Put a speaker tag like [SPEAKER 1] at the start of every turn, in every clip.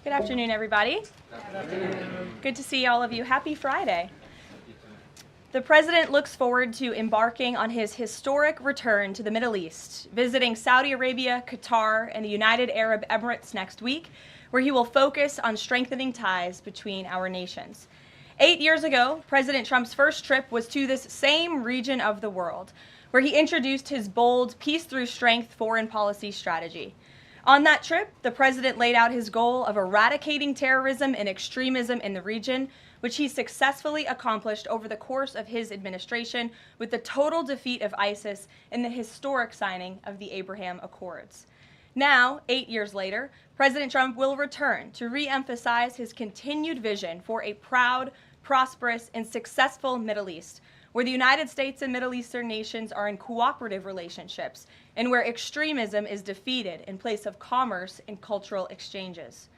[SPEAKER 1] Good afternoon, everybody. Good to see all of you. Happy Friday. The President looks forward to embarking on his historic return to the Middle East, visiting Saudi Arabia, Qatar, and the United Arab Emirates next week, where he will focus on strengthening ties between our nations. 8 years ago, President Trump's first trip was to this same region of the world, where he introduced his bold peace through strength foreign policy strategy. On that trip, the president laid out his goal of eradicating terrorism and extremism in the region, which he successfully accomplished over the course of his administration with the total defeat of ISIS and the historic signing of the Abraham Accords. Now, 8 years later, President Trump will return to re-emphasize his continued vision for a proud, prosperous, and successful Middle East, where the United States and Middle Eastern nations are in cooperative relationships, and where extremism is defeated in place of commerce and cultural exchanges.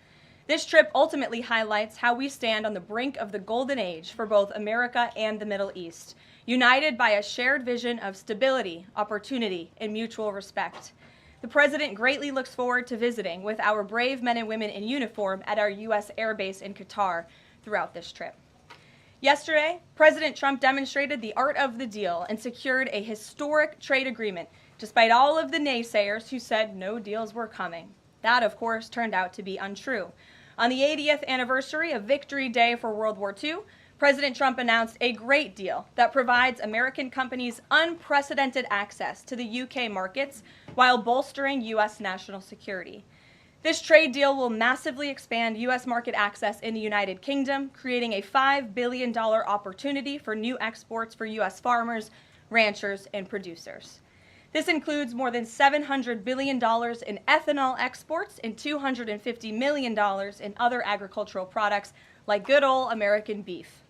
[SPEAKER 1] This trip ultimately highlights how we stand on the brink of the golden age for both America and the Middle East, united by a shared vision of stability, opportunity, and mutual respect. The President greatly looks forward to visiting with our brave men and women in uniform at our U.S. Air Base in Qatar throughout this trip. Yesterday, President Trump demonstrated the art of the deal and secured a historic trade agreement, despite all of the naysayers who said no deals were coming. That, of course, turned out to be untrue. On the 80th anniversary of Victory Day for World War II, President Trump announced a great deal that provides American companies unprecedented access to the UK markets while bolstering U.S. national security. This trade deal will massively expand U.S. market access in the United Kingdom, creating a $5 billion opportunity for new exports for U.S. farmers, ranchers, and producers. This includes more than $700 billion in ethanol exports and $250 million in other agricultural products like good old American beef.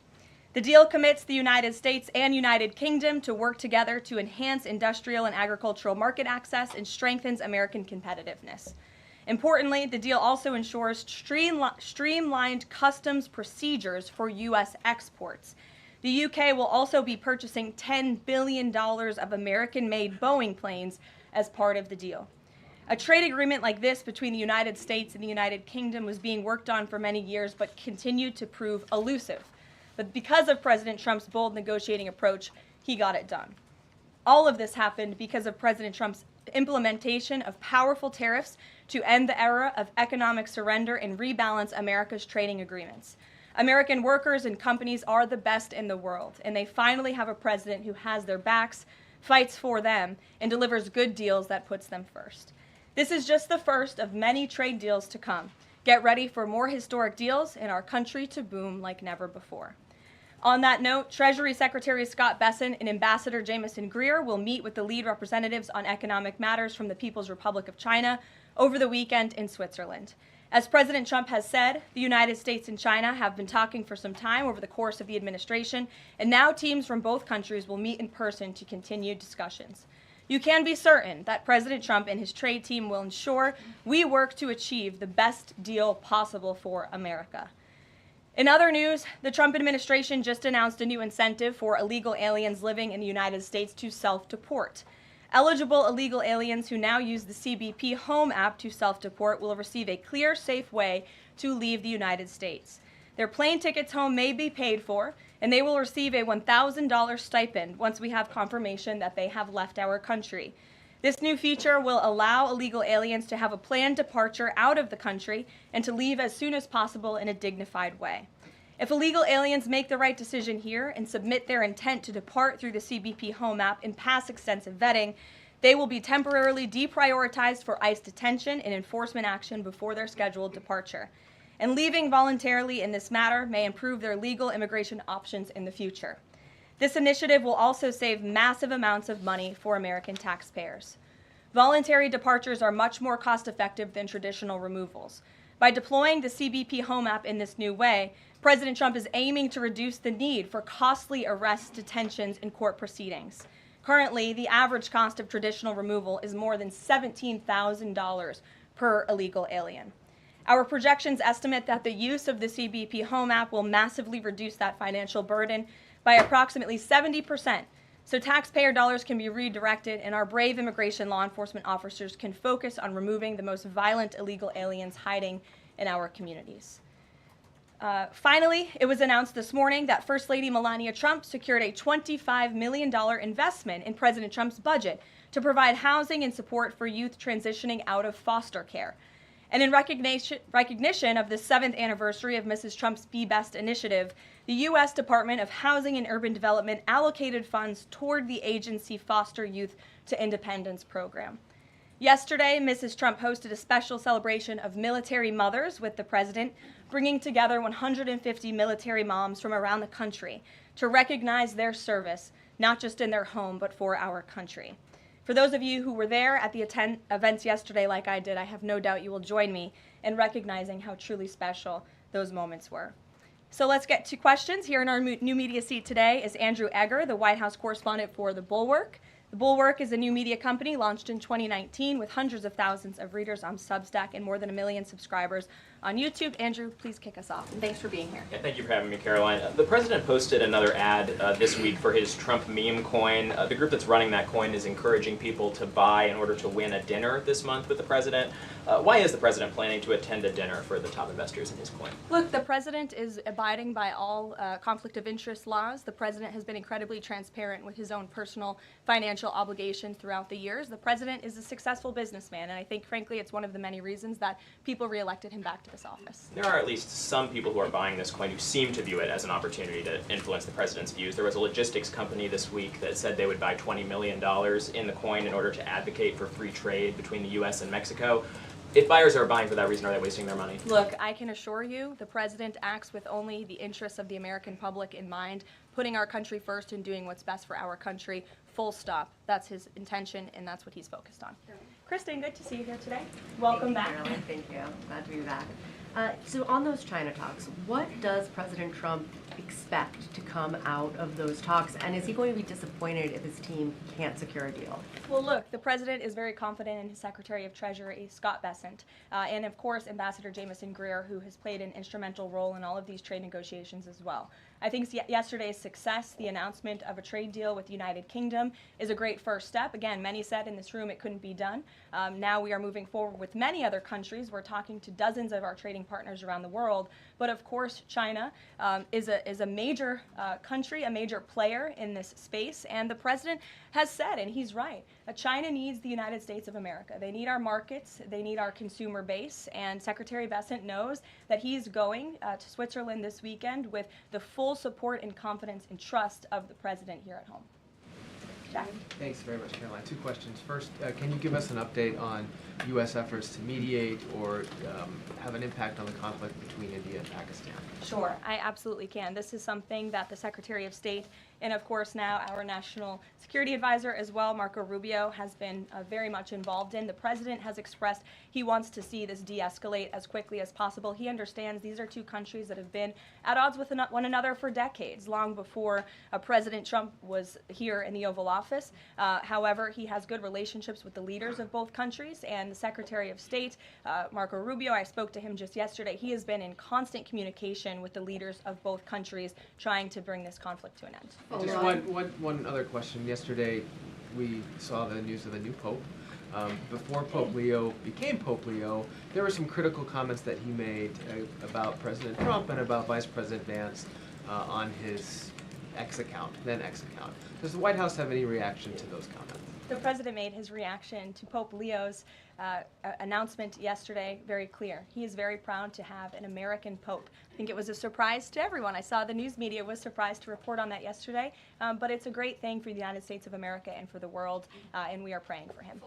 [SPEAKER 1] The deal commits the United States and United Kingdom to work together to enhance industrial and agricultural market access and strengthens American competitiveness. Importantly, the deal also ensures streamlined customs procedures for U.S. exports. The UK will also be purchasing $10 billion of American-made Boeing planes as part of the deal. A trade agreement like this between the United States and the United Kingdom was being worked on for many years but continued to prove elusive. But because of President Trump's bold negotiating approach, he got it done. All of this happened because of President Trump's implementation of powerful tariffs to end the era of economic surrender and rebalance America's trading agreements. American workers and companies are the best in the world, and they finally have a president who has their backs, fights for them, and delivers good deals that puts them first. This is just the first of many trade deals to come. Get ready for more historic deals and our country to boom like never before. On that note, Treasury Secretary Scott Bessent and Ambassador Jamieson Greer will meet with the lead representatives on economic matters from the People's Republic of China over the weekend in Switzerland. As President Trump has said, the United States and China have been talking for some time over the course of the administration, and now teams from both countries will meet in person to continue discussions. You can be certain that President Trump and his trade team will ensure we work to achieve the best deal possible for America. In other news, the Trump administration just announced a new incentive for illegal aliens living in the United States to self-deport. Eligible illegal aliens who now use the CBP Home app to self-deport will receive a clear, safe way to leave the United States. Their plane tickets home may be paid for, and they will receive a $1,000 stipend once we have confirmation that they have left our country. This new feature will allow illegal aliens to have a planned departure out of the country and to leave as soon as possible in a dignified way. If illegal aliens make the right decision here and submit their intent to depart through the CBP Home app and pass extensive vetting, they will be temporarily deprioritized for ICE detention and enforcement action before their scheduled departure. And leaving voluntarily in this matter may improve their legal immigration options in the future. This initiative will also save massive amounts of money for American taxpayers. Voluntary departures are much more cost-effective than traditional removals. By deploying the CBP Home app in this new way, President Trump is aiming to reduce the need for costly arrests, detentions, and court proceedings. Currently, the average cost of traditional removal is more than $17,000 per illegal alien. Our projections estimate that the use of the CBP Home app will massively reduce that financial burden by approximately 70%, so taxpayer dollars can be redirected and our brave immigration law enforcement officers can focus on removing the most violent illegal aliens hiding in our communities. Finally, it was announced this morning that First Lady Melania Trump secured a $25 million investment in President Trump's budget to provide housing and support for youth transitioning out of foster care. And in recognition of the 7th anniversary of Mrs. Trump's Be Best initiative, the U.S. Department of Housing and Urban Development allocated funds toward the agency Foster Youth to Independence program. Yesterday, Mrs. Trump hosted a special celebration of military mothers with the president, bringing together 150 military moms from around the country to recognize their service, not just in their home, but for our country. For those of you who were there at the events yesterday like I did, I have no doubt you will join me in recognizing how truly special those moments were. So let's get to questions. Here in our new media seat today is Andrew Egger, the White House correspondent for The Bulwark. The Bulwark is a new media company launched in 2019 with hundreds of thousands of readers on Substack and more than 1 million subscribers on YouTube. Andrew, please kick us off, and thanks for being here.
[SPEAKER 2] Yeah, thank you for having me, Caroline. The president posted another ad this week for his Trump meme coin. The group that's running that coin is encouraging people to buy in order to win a dinner this month with the president. Why is the president planning to attend a dinner for the top investors in his coin?
[SPEAKER 1] Look, the president is abiding by all conflict of interest laws. The president has been incredibly transparent with his own personal financial obligations throughout the years. The president is a successful businessman, and I think, frankly, it's one of the many reasons that people reelected him back to this office.
[SPEAKER 2] There are at least some people who are buying this coin who seem to view it as an opportunity to influence the president's views. There was a logistics company this week that said they would buy $20 million in the coin in order to advocate for free trade between the U.S. and Mexico. If buyers are buying for that reason, are they wasting their money?
[SPEAKER 1] Look, I can assure you the president acts with only the interests of the American public in mind, putting our country first and doing what's best for our country, full stop. That's his intention, and that's what he's focused on. Kristen, good to see you here today. Welcome back.
[SPEAKER 3] Caroline. Thank you. Glad to be back. So on those China talks, what does President Trump expect to come out of those talks? And is he going to be disappointed if his team can't secure a deal?
[SPEAKER 1] Well, look, the president is very confident in his Secretary of Treasury, Scott Bessent, and of course, Ambassador Jamieson Greer, who has played an instrumental role in all of these trade negotiations as well. I think yesterday's success, the announcement of a trade deal with the United Kingdom, is a great first step. Again, many said in this room it couldn't be done. Now we are moving forward with many other countries. We're talking to dozens of our trading partners around the world. But of course, China is a major country, a major player in this space. And the president has said, and he's right, China needs the United States of America. They need our markets. They need our consumer base. And Secretary Bessent knows that he's going to Switzerland this weekend with the full support and confidence and trust of the president here at home. Jack.
[SPEAKER 4] Thanks very much, Caroline. Two questions. First, can you give us an update on U.S. efforts to mediate or have an impact on the conflict between India and Pakistan?
[SPEAKER 1] Sure, I absolutely can. This is something that the Secretary of State and, of course, now our National Security Advisor as well, Marco Rubio, has been very much involved in. The president has expressed he wants to see this de-escalate as quickly as possible. He understands these are two countries that have been at odds with one another for decades, long before President Trump was here in the Oval Office. However, he has good relationships with the leaders of both countries, and the Secretary of State, Marco Rubio, I spoke to him just yesterday. He has been in constant communication with the leaders of both countries trying to bring this conflict to an end.
[SPEAKER 4] Just one other question. Yesterday, we saw the news of the new Pope. Before Pope Leo became Pope Leo, there were some critical comments that he made about President Trump and about Vice President Vance on his then X account. Does the White House have any reaction to those comments?
[SPEAKER 1] The president made his reaction to Pope Leo's announcement yesterday very clear. He is very proud to have an American Pope. I think it was a surprise to everyone. I saw the news media was surprised to report on that yesterday, but it's a great thing for the United States of America and for the world, and we are praying for him.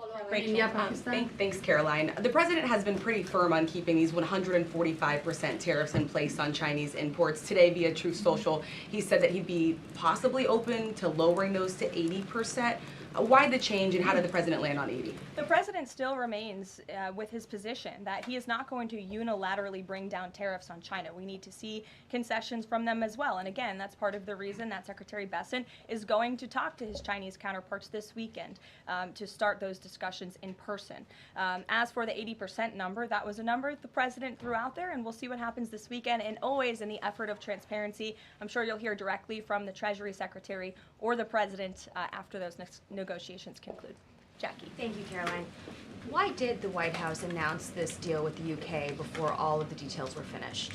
[SPEAKER 5] Thanks, Caroline. The president has been pretty firm on keeping these 145% tariffs in place on Chinese imports. Today, via Truth Social, he said that he'd be possibly open to lowering those to 80%. Why the change, and how did the president land on 80?
[SPEAKER 1] The president still remains with his position that he is not going to unilaterally bring down tariffs on China. We need to see concessions from them as well. And again, that's part of the reason that Secretary Bessent is going to talk to his Chinese counterparts this weekend to start those discussions in person. As for the 80% number, that was a number the president threw out there, and we'll see what happens this weekend. And always in the effort of transparency, I'm sure you'll hear directly from the Treasury Secretary or the president after those negotiations conclude. Jackie.
[SPEAKER 3] Thank you, Caroline.
[SPEAKER 6] Why did the White House announce this deal with the UK before all of the details were finished?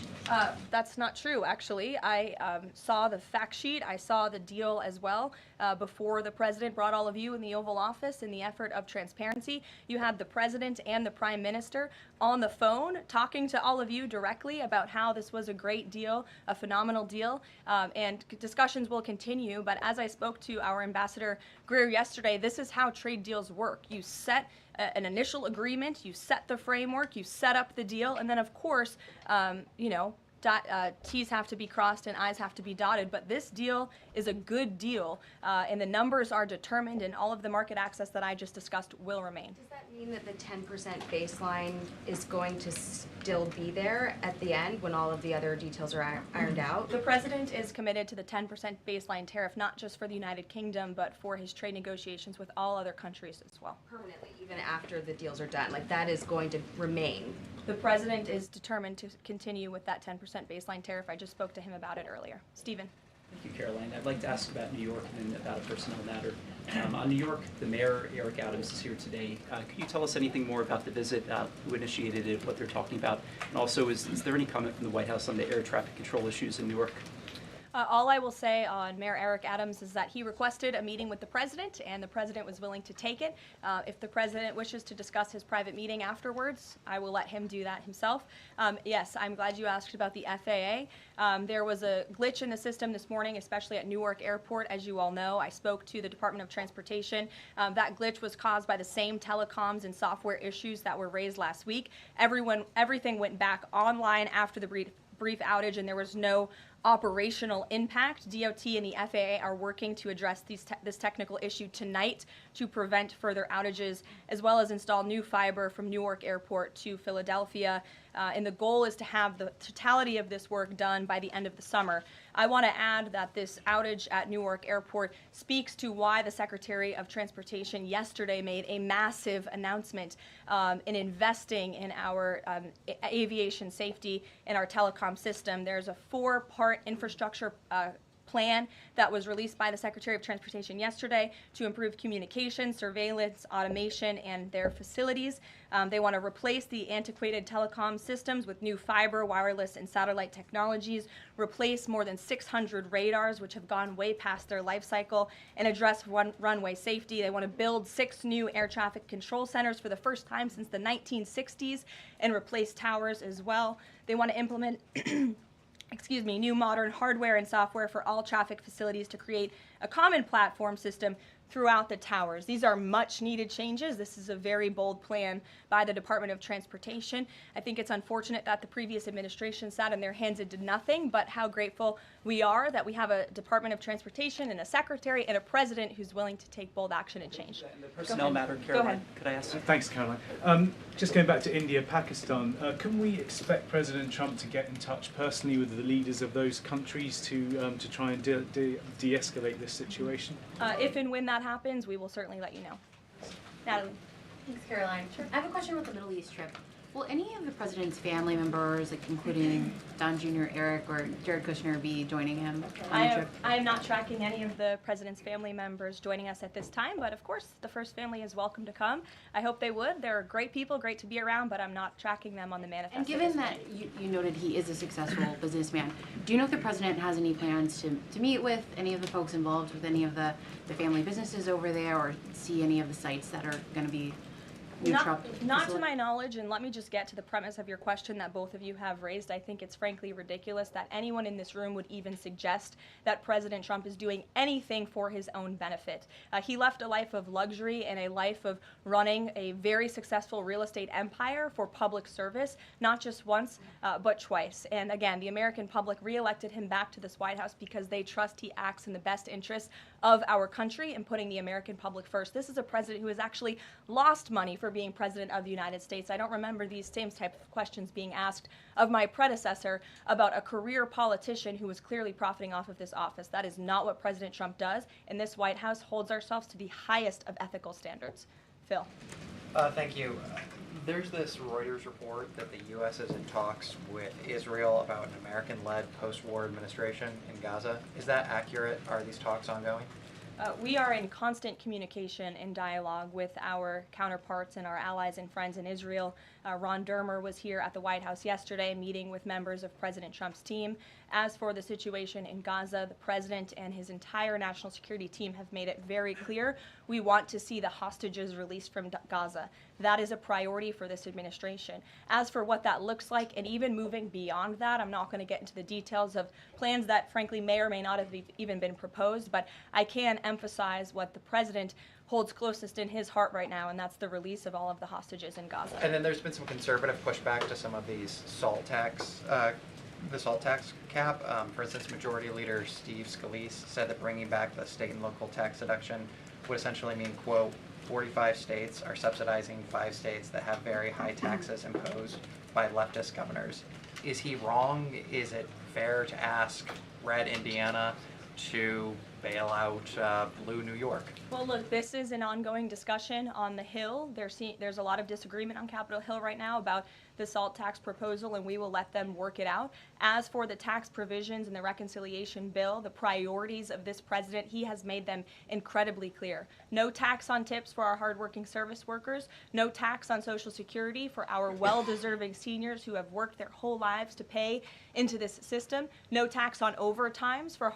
[SPEAKER 1] That's not true, actually. I saw the fact sheet. I saw the deal as well before the president brought all of you in the Oval Office in the effort of transparency. You had the president and the prime minister on the phone talking to all of you directly about how this was a great deal, a phenomenal deal, and discussions will continue. But as I spoke to our Ambassador Greer yesterday, this is how trade deals work. You set an initial agreement, you set the framework, you set up the deal, and then of course, T's have to be crossed and I's have to be dotted, but this deal is a good deal, and the numbers are determined, and all of the market access that I just discussed will remain.
[SPEAKER 6] Does that mean that the 10% baseline is going to still be there at the end when all of the other details are ironed out?
[SPEAKER 1] The president is committed to the 10% baseline tariff, not just for the United Kingdom, but for his trade negotiations with all other countries as well.
[SPEAKER 6] Permanently, even after the deals are done, like that is going to remain.
[SPEAKER 1] The president is determined to continue with that 10% baseline tariff. I just spoke to him about it earlier. Stephen.
[SPEAKER 7] Thank you, Caroline. I'd like to ask about New York and about a personnel matter. On New York, the mayor, Eric Adams, is here today. Could you tell us anything more about the visit, who initiated it, what they're talking about? And also, is there any comment from the White House on the air traffic control issues in Newark?
[SPEAKER 1] All I will say on Mayor Eric Adams is that he requested a meeting with the president, and the president was willing to take it. If the president wishes to discuss his private meeting afterwards, I will let him do that himself. Yes, I'm glad you asked about the FAA. There was a glitch in the system this morning, especially at Newark Airport. As you all know, I spoke to the Department of Transportation. That glitch was caused by the same telecoms and software issues that were raised last week. Everything went back online after the brief outage, and there was no operational impact. DOT and the FAA are working to address this technical issue tonight to prevent further outages, as well as install new fiber from Newark Airport to Philadelphia. And the goal is to have the totality of this work done by the end of the summer. I want to add that this outage at Newark Airport speaks to why the Secretary of Transportation yesterday made a massive announcement in investing in our aviation safety and our telecom system. There's a 4-part infrastructure plan that was released by the Secretary of Transportation yesterday to improve communication, surveillance, automation, and their facilities. They want to replace the antiquated telecom systems with new fiber, wireless, and satellite technologies, replace more than 600 radars, which have gone way past their life cycle, and address runway safety. They want to build 6 new air traffic control centers for the first time since the 1960s and replace towers as well. They want to implement new modern hardware and software for all traffic facilities to create a common platform system throughout the towers. These are much needed changes. This is a very bold plan by the Department of Transportation. I think it's unfortunate that the previous administration sat on their hands and did nothing, but how grateful we are that we have a Department of Transportation and a secretary and a president who's willing to take bold action and change.
[SPEAKER 7] And the personnel matter, Caroline, could I ask?
[SPEAKER 8] Thanks, Caroline. Just going back to India, Pakistan, can we expect President Trump to get in touch personally with the leaders of those countries to try and de-escalate this situation?
[SPEAKER 1] If and when that happens, we will certainly let you know. Natalie.
[SPEAKER 9] Thanks, Caroline. Sure. I have a question about the Middle East trip. Will any of the president's family members, like including Don Jr., Eric, or Jared Kushner, be joining him on the trip?
[SPEAKER 1] I am not tracking any of the president's family members joining us at this time, but of course, the first family is welcome to come. I hope they would. They're great people, great to be around, but I'm not tracking them on the manifest.
[SPEAKER 9] And given that you noted he is a successful businessman, do you know if the president has any plans to meet with any of the folks involved with any of the family businesses over there, or see any of the sites that are going to be
[SPEAKER 1] Not to my knowledge, and let me just get to the premise of your question that both of you have raised. I think it's frankly ridiculous that anyone in this room would even suggest that President Trump is doing anything for his own benefit. He left a life of luxury and a life of running a very successful real estate empire for public service, not just once, but twice. And again, the American public reelected him back to this White House because they trust he acts in the best interest of our country and putting the American public first. This is a president who has actually lost money for being president of the United States. I don't remember these same type of questions being asked of my predecessor about a career politician who was clearly profiting off of this office. That is not what President Trump does, and this White House holds ourselves to the highest of ethical standards. Phil.
[SPEAKER 10] Thank you. There's this Reuters report that the U.S. is in talks with Israel about an American-led post-war administration in Gaza. Is that accurate? Are these talks ongoing?
[SPEAKER 1] We are in constant communication and dialogue with our counterparts and our allies and friends in Israel. Ron Dermer was here at the White House yesterday meeting with members of President Trump's team. As for the situation in Gaza, the president and his entire national security team have made it very clear we want to see the hostages released from Gaza. That is a priority for this administration. As for what that looks like, and even moving beyond that, I'm not going to get into the details of plans that frankly may or may not have even been proposed, but I can emphasize what the president holds closest in his heart right now, and that's the release of all of the hostages in Gaza.
[SPEAKER 10] And then there's been some conservative pushback to some of these salt tax, the salt tax cap. For instance, Majority Leader Steve Scalise said that bringing back the state and local tax deduction would essentially mean, quote, 45 states are subsidizing 5 states that have very high taxes imposed by leftist governors. Is he wrong? Is it fair to ask red Indiana to bail out blue New York?
[SPEAKER 1] Well, look, this is an ongoing discussion on the Hill. There's a lot of disagreement on Capitol Hill right now about the SALT tax proposal, and we will let them work it out. As for the tax provisions in the reconciliation bill, the priorities of this president, he has made them incredibly clear. No tax on tips for our hardworking service workers, no tax on Social Security for our well-deserving seniors who have worked their whole lives to pay into this system, no tax on overtime for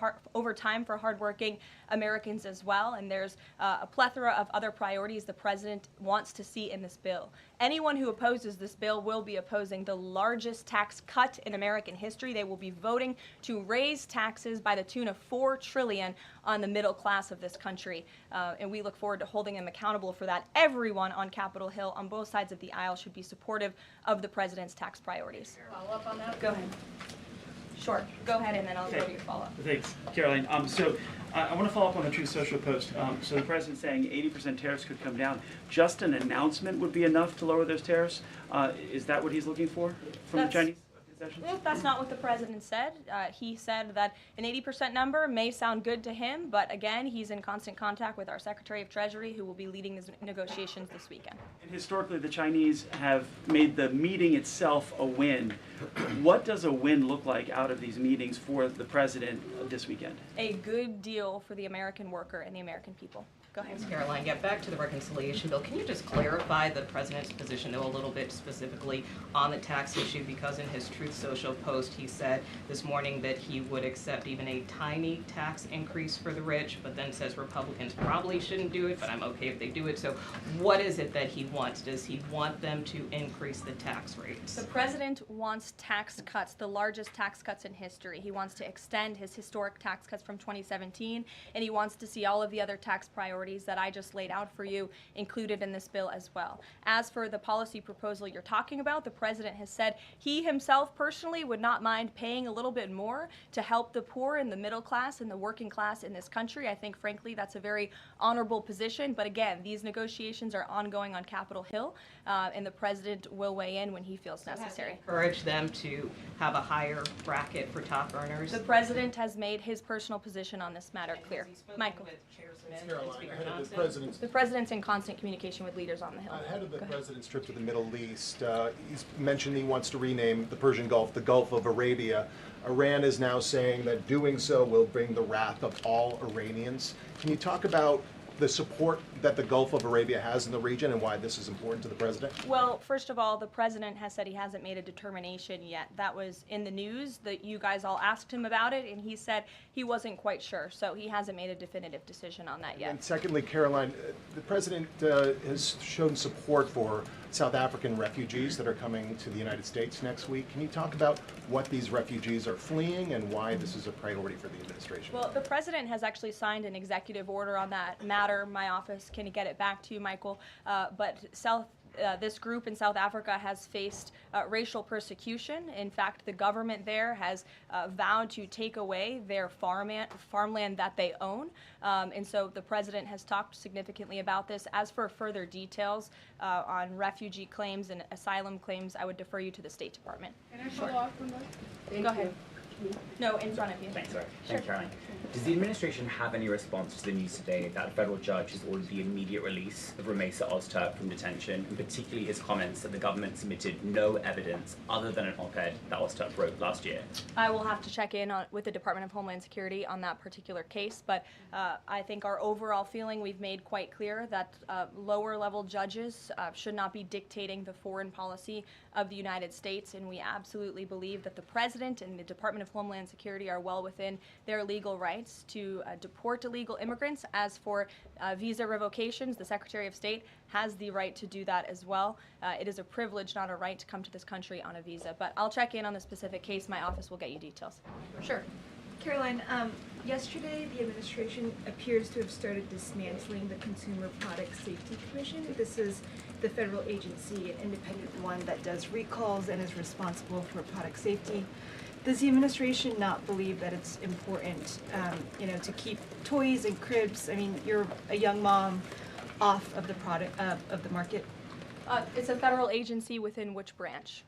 [SPEAKER 1] hardworking Americans as well, and there's a plethora of other priorities the president wants to see in this bill. Anyone who opposes this bill will be opposing the largest tax cut in American history. They will be voting to raise taxes by the tune of $4 trillion on the middle class of this country, and we look forward to holding them accountable for that. Everyone on Capitol Hill on both sides of the aisle should be supportive of the president's tax priorities.
[SPEAKER 6] Follow up on that?
[SPEAKER 1] Go ahead. Sure. Go ahead, and then I'll go to your follow-up.
[SPEAKER 7] Thanks, Caroline. I want to follow up on the Truth Social post. So the president's saying 80% tariffs could come down. Just an announcement would be enough to lower those tariffs. Is that what he's looking for from the Chinese concessions?
[SPEAKER 1] Well, that's not what the president said. He said that an 80% number may sound good to him, but again, he's in constant contact with our Secretary of Treasury, who will be leading these negotiations this weekend.
[SPEAKER 7] And historically, the Chinese have made the meeting itself a win. What does a win look like out of these meetings for the president this weekend?
[SPEAKER 1] A good deal for the American worker and the American people. Go ahead.
[SPEAKER 11] Thanks, Caroline. Yeah, back to the reconciliation bill. Can you just clarify the president's position, though, a little bit specifically on the tax issue? Because in his Truth Social post, he said this morning that he would accept even a tiny tax increase for the rich, but then says Republicans probably shouldn't do it, but I'm okay if they do it. So what is it that he wants? Does he want them to increase the tax rates?
[SPEAKER 1] The president wants tax cuts, the largest tax cuts in history. He wants to extend his historic tax cuts from 2017, and he wants to see all of the other tax priorities that I just laid out for you included in this bill as well. As for the policy proposal you're talking about, the president has said he himself personally would not mind paying a little bit more to help the poor and the middle class and the working class in this country. I think, frankly, that's a very honorable position. But again, these negotiations are ongoing on Capitol Hill, and the president will weigh in when he feels necessary.
[SPEAKER 11] Encourage them to have a higher bracket for top earners?
[SPEAKER 1] The president has made his personal position on this matter clear. Michael. The president's in constant communication with leaders on the Hill.
[SPEAKER 12] Ahead of the president's trip to the Middle East, he's mentioned he wants to rename the Persian Gulf the Gulf of Arabia. Iran is now saying that doing so will bring the wrath of all Iranians. Can you talk about the support that the Gulf of Arabia has in the region and why this is important to the president?
[SPEAKER 1] Well, first of all, the president has said he hasn't made a determination yet. That was in the news that you guys all asked him about it, and he said he wasn't quite sure. So he hasn't made a definitive decision on that yet.
[SPEAKER 12] And secondly, Caroline, the president has shown support for South African refugees that are coming to the United States next week. Can you talk about what these refugees are fleeing and why this is a priority for the administration?
[SPEAKER 1] Well, the president has actually signed an executive order on that matter. My office can get it back to you, Michael. But this group in South Africa has faced racial persecution. In fact, the government there has vowed to take away their farmland that they own. And so the president has talked significantly about this. As for further details on refugee claims and asylum claims, I would defer you to the State Department.
[SPEAKER 13] Can I follow up on that?
[SPEAKER 1] Go ahead. No, in front of you.
[SPEAKER 13] Thanks, sorry. Thank you, Caroline. Does the administration have any response to the news today that a federal judge has ordered the immediate release of Ramesa Ozturk from detention, and particularly his comments that the government submitted no evidence other than an op-ed that Ozturk wrote last year?
[SPEAKER 1] I will have to check in with the Department of Homeland Security on that particular case, but I think our overall feeling, we've made quite clear that lower-level judges should not be dictating the foreign policy of the United States, and we absolutely believe that the President and the Department of Homeland Security are well within their legal rights to deport illegal immigrants. As for visa revocations, the Secretary of State has the right to do that as well. It is a privilege, not a right, to come to this country on a visa. But I'll check in on the specific case. My office will get you details.
[SPEAKER 14] Sure. Caroline, yesterday the administration appears to have started dismantling the Consumer Product Safety Commission. This is the federal agency, an independent one that does recalls and is responsible for product safety. Does the administration not believe that it's important, to keep toys and cribs? I mean, you're a young mom, off of the product of the market.
[SPEAKER 1] It's a federal agency within which branch?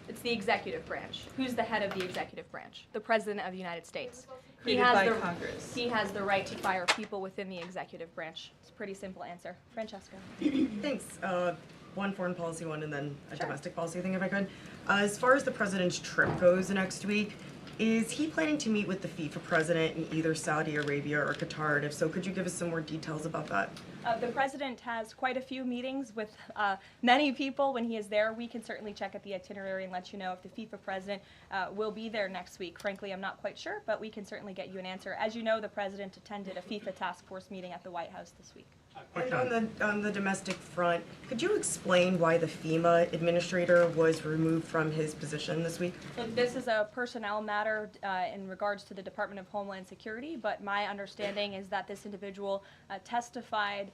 [SPEAKER 1] It's the executive branch. Who's the head of the executive branch? The President of the United States.
[SPEAKER 14] Created by Congress.
[SPEAKER 1] He has the right to fire people within the executive branch. It's a pretty simple answer. Francesca.
[SPEAKER 15] Thanks. One foreign policy one and then a domestic policy thing if I could. As far as the president's trip goes next week, is he planning to meet with the FIFA president in either Saudi Arabia or Qatar? And if so, could you give us some more details about that?
[SPEAKER 1] The president has quite a few meetings with many people when he is there. We can certainly check at the itinerary and let you know if the FIFA president will be there next week. Frankly, I'm not quite sure, but we can certainly get you an answer. As you know, the president attended a FIFA task force meeting at the White House this week.
[SPEAKER 15] And on the domestic front, could you explain why the FEMA administrator was removed from his position this week?
[SPEAKER 1] Look, this is a personnel matter in regards to the Department of Homeland Security, but my understanding is that this individual testified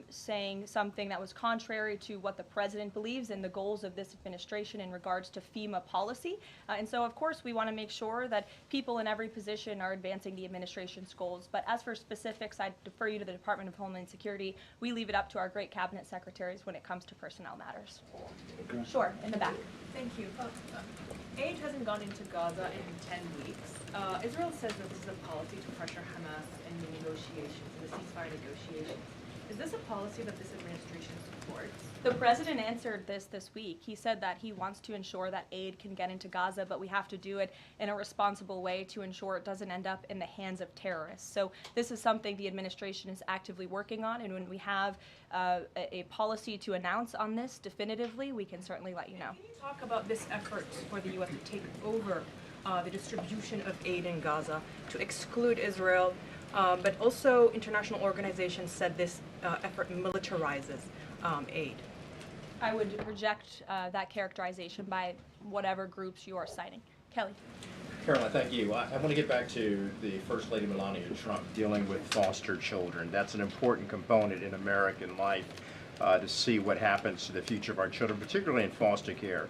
[SPEAKER 1] saying something that was contrary to what the president believes and the goals of this administration in regards to FEMA policy. And so, of course, we want to make sure that people in every position are advancing the administration's goals. But as for specifics, I defer you to the Department of Homeland Security. We leave it up to our great cabinet secretaries when it comes to personnel matters. Sure, in the back.
[SPEAKER 16] Thank you. Aid hasn't gone into Gaza in 10 weeks. Israel says that this is a policy to pressure Hamas in the negotiations, in the ceasefire negotiations. Is this a policy that this administration supports?
[SPEAKER 1] The president answered this week. He said that he wants to ensure that aid can get into Gaza, but we have to do it in a responsible way to ensure it doesn't end up in the hands of terrorists. So this is something the administration is actively working on, and when we have a policy to announce on this definitively, we can certainly let you know.
[SPEAKER 16] Can you talk about this effort for the U.S. to take over the distribution of aid in Gaza, to exclude Israel, but also international organizations said this effort militarizes aid?
[SPEAKER 1] I would reject that characterization by whatever groups you are citing. Kelly.
[SPEAKER 17] Caroline, thank you. I want to get back to the First Lady Melania Trump dealing with foster children. That's an important component in American life to see what happens to the future of our children, particularly in foster care.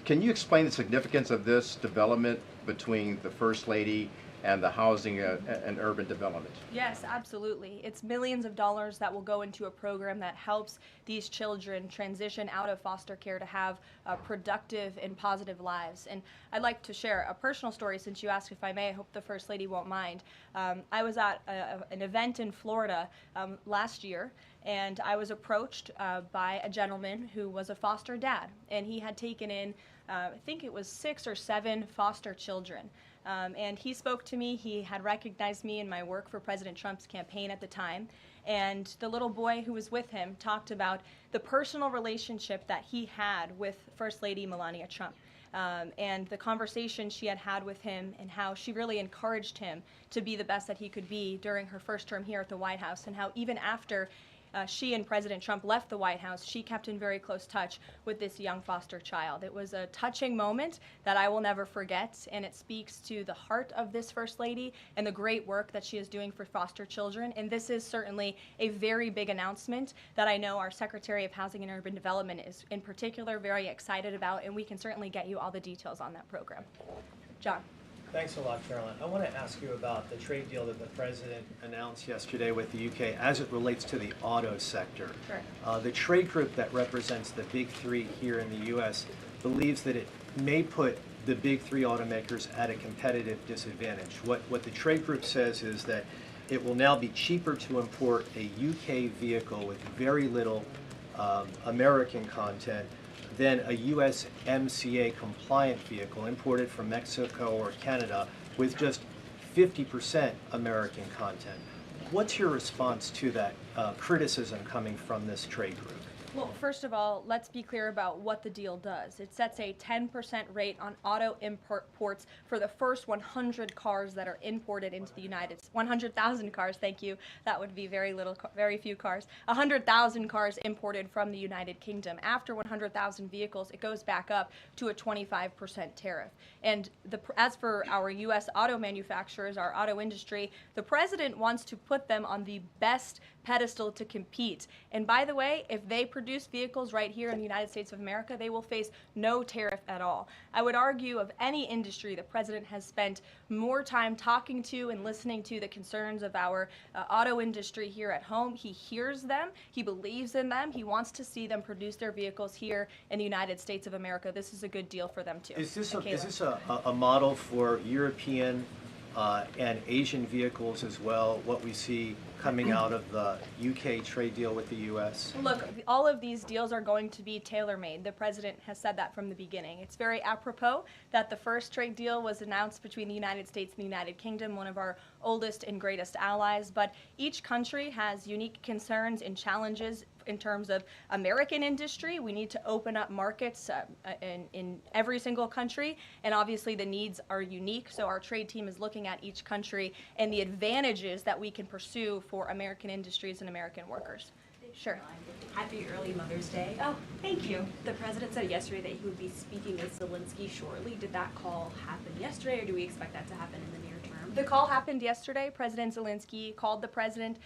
[SPEAKER 17] Can you explain the significance of this development between the First Lady and the housing and urban development?
[SPEAKER 1] Yes, absolutely. It's millions of dollars that will go into a program that helps these children transition out of foster care to have productive and positive lives. And I'd like to share a personal story since you asked if I may. I hope the First Lady won't mind. I was at an event in Florida last year, and I was approached by a gentleman who was a foster dad, and he had taken in, I think it was 6 or 7 foster children. And he spoke to me. He had recognized me in my work for President Trump's campaign at the time. And the little boy who was with him talked about the personal relationship that he had with First Lady Melania Trump. And the conversation she had had with him and how she really encouraged him to be the best that he could be during her first term here at the White House, and how even after she and President Trump left the White House, she kept in very close touch with this young foster child. It was a touching moment that I will never forget, and it speaks to the heart of this First Lady and the great work that she is doing for foster children. And this is certainly a very big announcement that I know our Secretary of Housing and Urban Development is in particular very excited about, and we can certainly get you all the details on that program. John.
[SPEAKER 18] Thanks a lot, Caroline. I want to ask you about the trade deal that the President announced yesterday with the UK as it relates to the auto sector.
[SPEAKER 1] Sure.
[SPEAKER 18] The trade group that represents the big three here in the U.S. believes that it may put the big three automakers at a competitive disadvantage. What the trade group says is that it will now be cheaper to import a UK vehicle with very little American content than a USMCA compliant vehicle imported from Mexico or Canada with just 50% American content. What's your response to that criticism coming from this trade group?
[SPEAKER 1] Well, first of all, let's be clear about what the deal does. It sets a 10% rate on auto imports for the first 100 cars that are imported into the United States. 100,000 cars, thank you. That would be very few cars. 100,000 cars imported from the United Kingdom. After 100,000 vehicles, it goes back up to a 25% tariff. And as for our U.S. auto manufacturers, our auto industry, the president wants to put them on the best pedestal to compete. And by the way, if they produce vehicles right here in the United States of America, they will face no tariff at all. I would argue of any industry, the president has spent more time talking to and listening to the concerns of our auto industry here at home. He hears them, he believes in them, he wants to see them produce their vehicles here in the United States of America. This is a good deal for them too.
[SPEAKER 18] Is this a model for European and Asian vehicles as well, what we see coming out of the UK trade deal with the US?
[SPEAKER 1] Look, all of these deals are going to be tailor-made. The president has said that from the beginning. It's very apropos that the first trade deal was announced between the United States and the United Kingdom, one of our oldest and greatest allies, but each country has unique concerns and challenges in terms of American industry. We need to open up markets in every single country, and obviously the needs are unique, so our trade team is looking at each country and the advantages that we can pursue for American industries and American workers. Sure.
[SPEAKER 19] Happy early Mother's Day. Oh, thank you. The president said yesterday that he would be speaking with Zelensky shortly. Did that call happen yesterday, or do we expect that to happen in the near term?
[SPEAKER 1] The call happened yesterday. President Zelensky called the president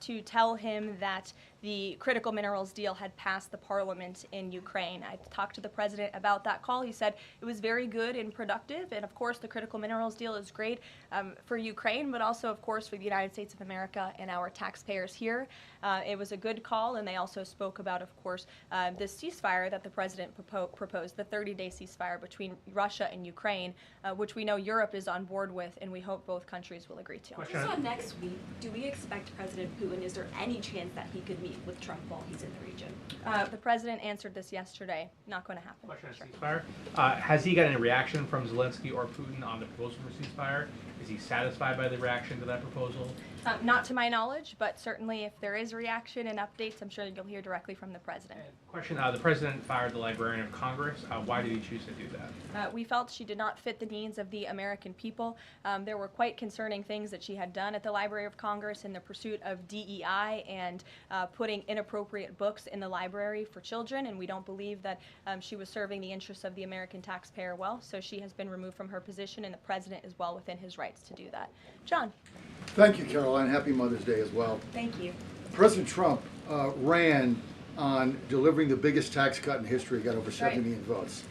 [SPEAKER 1] to tell him that the critical minerals deal had passed the parliament in Ukraine. I talked to the president about that call. He said it was very good and productive, and of course the critical minerals deal is great for Ukraine, but also of course for the United States of America and our taxpayers here. It was a good call, and they also spoke about, of course, this ceasefire that the president proposed, the 30-day ceasefire between Russia and Ukraine, which we know Europe is on board with, and we hope both countries will agree to.
[SPEAKER 19] So next week, do we expect President Putin, is there any chance that he could meet with Trump while he's in the region?
[SPEAKER 1] The president answered this yesterday. Not going to happen.
[SPEAKER 20] Question on ceasefire. Has he got any reaction from Zelensky or Putin on the proposal for ceasefire? Is he satisfied by the reaction to that proposal?
[SPEAKER 1] Not to my knowledge, but certainly if there is reaction and updates, I'm sure you'll hear directly from the president.
[SPEAKER 20] Question, the president fired the Librarian of Congress. Why did he choose to do that?
[SPEAKER 1] We felt she did not fit the needs of the American people. There were quite concerning things that she had done at the Library of Congress in the pursuit of DEI and putting inappropriate books in the library for children, and we don't believe that she was serving the interests of the American taxpayer well, so she has been removed from her position, and the president is well within his rights to do that. John.
[SPEAKER 21] Thank you, Caroline. Happy Mother's Day as well.
[SPEAKER 1] Thank you.
[SPEAKER 21] President Trump ran on delivering the biggest tax cut in history, got over 70 million votes.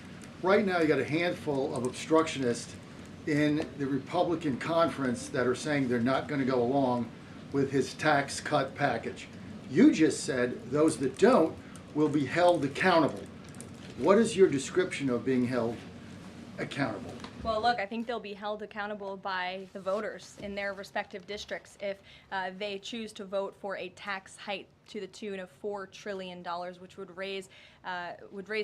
[SPEAKER 21] Right now, you got a handful of obstructionists in the Republican conference that are saying they're not going to go along with his tax cut package. You just said those that don't will be held accountable. What is your description of being held accountable?
[SPEAKER 1] Well, look, I think they'll be held accountable by the voters in their respective districts if they choose to vote for a tax hike to the tune of $4 trillion, which would raise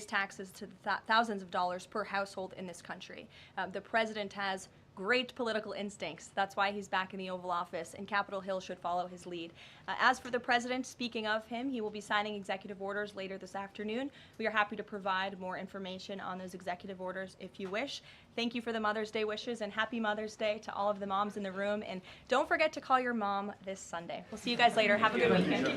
[SPEAKER 1] taxes to thousands of dollars per household in this country. The president has great political instincts. That's why he's back in the Oval Office, and Capitol Hill should follow his lead. As for the president, speaking of him, he will be signing executive orders later this afternoon. We are happy to provide more information on those executive orders if you wish. Thank you for the Mother's Day wishes, and happy Mother's Day to all of the moms in the room. And don't forget to call your mom this Sunday. We'll see you guys later. Have a good weekend.